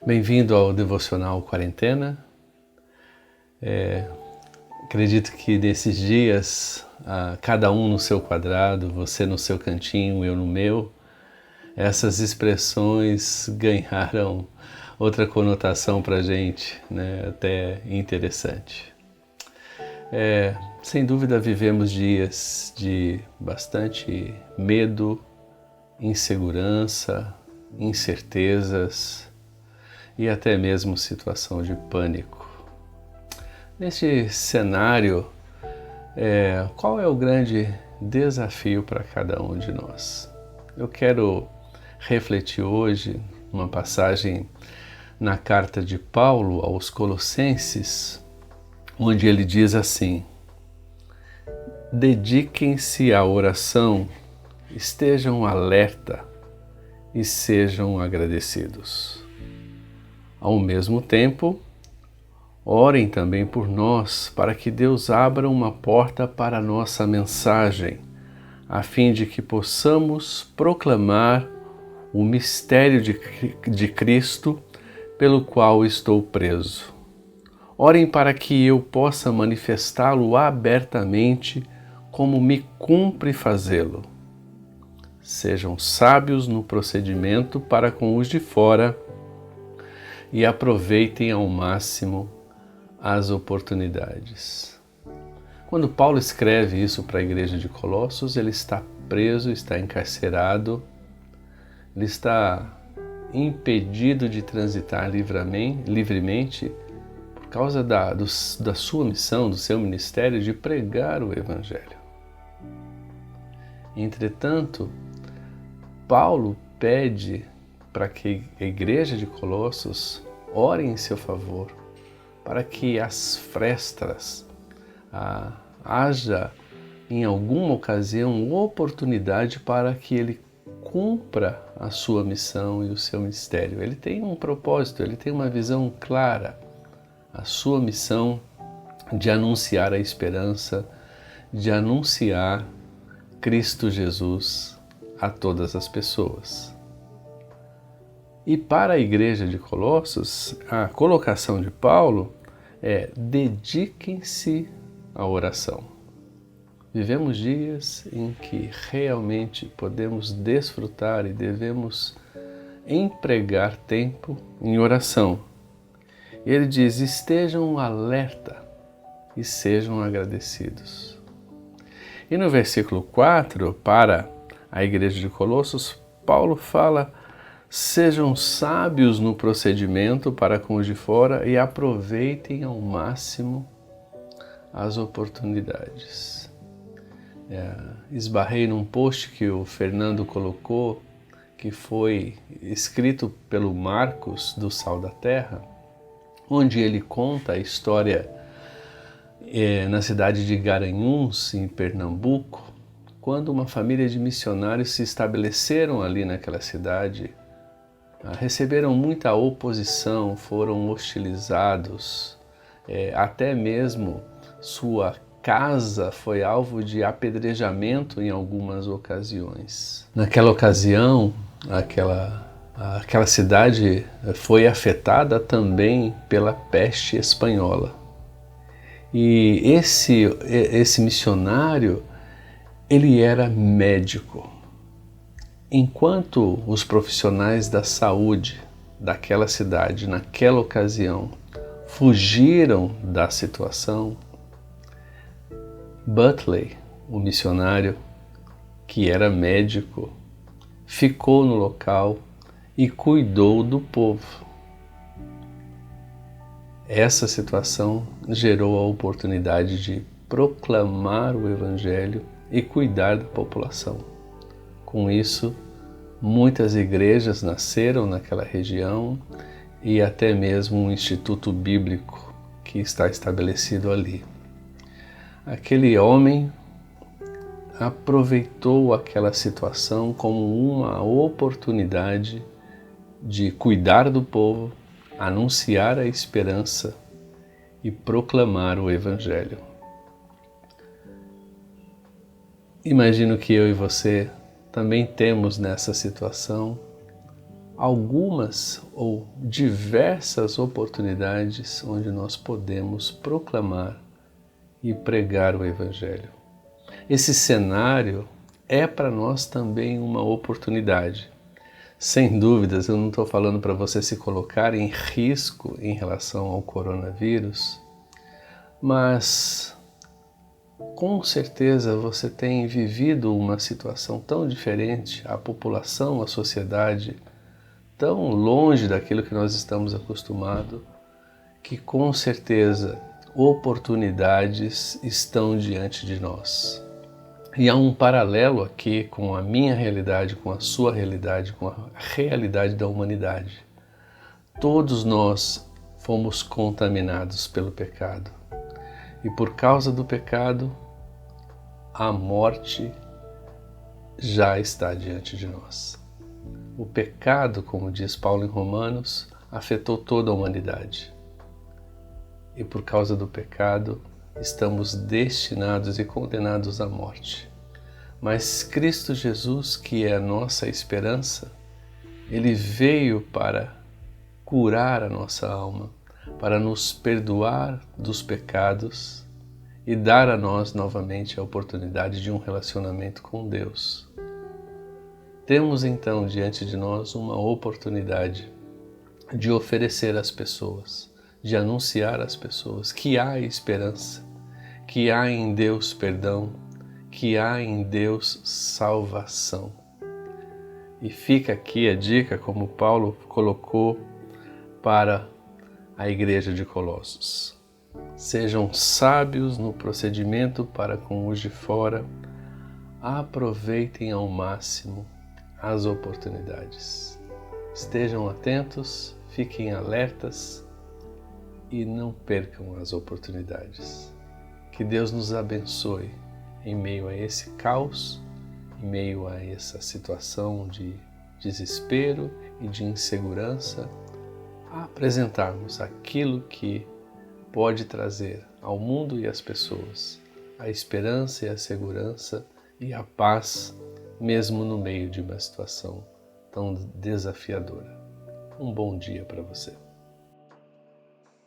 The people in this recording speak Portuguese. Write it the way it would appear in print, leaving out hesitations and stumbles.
Bem-vindo ao Devocional Quarentena. Acredito que nesses dias, cada um no seu quadrado, você no seu cantinho, eu no meu, essas expressões ganharam outra conotação para a gente, né? Até interessante. Sem dúvida vivemos dias de bastante medo, insegurança, incertezas e até mesmo situação de pânico. Neste cenário, qual é o grande desafio para cada um de nós? Eu quero refletir hoje uma passagem na carta de Paulo aos Colossenses, onde ele diz assim: dediquem-se à oração, estejam alerta e sejam agradecidos. Ao mesmo tempo, orem também por nós, para que Deus abra uma porta para a nossa mensagem, a fim de que possamos proclamar o mistério de Cristo, pelo qual estou preso. Orem para que eu possa manifestá-lo abertamente, como me cumpre fazê-lo. Sejam sábios no procedimento para com os de fora e aproveitem ao máximo as oportunidades. Quando Paulo escreve isso para a igreja de Colossos, ele está preso, está encarcerado, ele está impedido de transitar livremente por causa da sua missão, do seu ministério de pregar o Evangelho. Entretanto, Paulo pede para que a igreja de Colossos ore em seu favor, para que as frestas haja em alguma ocasião oportunidade para que ele cumpra a sua missão e o seu ministério. Ele tem um propósito, ele tem uma visão clara. A sua missão de anunciar a esperança, de anunciar Cristo Jesus a todas as pessoas. E para a igreja de Colossos, a colocação de Paulo é: dediquem-se à oração. Vivemos dias em que realmente podemos desfrutar e devemos empregar tempo em oração. E ele diz: estejam alerta e sejam agradecidos. E no versículo 4, para a igreja de Colossos, Paulo fala: sejam sábios no procedimento para com os de fora e aproveitem ao máximo as oportunidades. Esbarrei num post que o Fernando colocou, que foi escrito pelo Marcos do Sal da Terra, onde ele conta a história na cidade de Garanhuns, em Pernambuco, quando uma família de missionários se estabeleceram ali naquela cidade. Receberam muita oposição, foram hostilizados, até mesmo sua casa foi alvo de apedrejamento em algumas ocasiões. Naquela ocasião, aquela cidade foi afetada também pela peste espanhola. E esse missionário, ele era médico. Enquanto os profissionais da saúde daquela cidade, naquela ocasião, fugiram da situação, Butley, o missionário, que era médico, ficou no local e cuidou do povo. Essa situação gerou a oportunidade de proclamar o Evangelho e cuidar da população. Com isso, muitas igrejas nasceram naquela região e até mesmo um instituto bíblico que está estabelecido ali. Aquele homem aproveitou aquela situação como uma oportunidade de cuidar do povo, anunciar a esperança e proclamar o Evangelho. Imagino que eu e você também temos nessa situação algumas ou diversas oportunidades onde nós podemos proclamar e pregar o Evangelho. Esse cenário é para nós também uma oportunidade. Sem dúvidas, eu não estou falando para você se colocar em risco em relação ao coronavírus, mas com certeza você tem vivido uma situação tão diferente, a população, a sociedade, tão longe daquilo que nós estamos acostumados, que com certeza oportunidades estão diante de nós. E há um paralelo aqui com a minha realidade, com a sua realidade, com a realidade da humanidade. Todos nós fomos contaminados pelo pecado. E por causa do pecado, a morte já está diante de nós. O pecado, como diz Paulo em Romanos, afetou toda a humanidade. E por causa do pecado, estamos destinados e condenados à morte. Mas Cristo Jesus, que é a nossa esperança, Ele veio para curar a nossa alma, para nos perdoar dos pecados e dar a nós novamente a oportunidade de um relacionamento com Deus. Temos então diante de nós uma oportunidade de oferecer às pessoas, de anunciar às pessoas que há esperança, que há em Deus perdão, que há em Deus salvação. E fica aqui a dica, como Paulo colocou para a igreja de Colossos. Sejam sábios no procedimento para com os de fora, aproveitem ao máximo as oportunidades. Estejam atentos, fiquem alertas e não percam as oportunidades. Que Deus nos abençoe em meio a esse caos, em meio a essa situação de desespero e de insegurança, a apresentarmos aquilo que pode trazer ao mundo e às pessoas a esperança e a segurança e a paz, mesmo no meio de uma situação tão desafiadora. Um bom dia para você.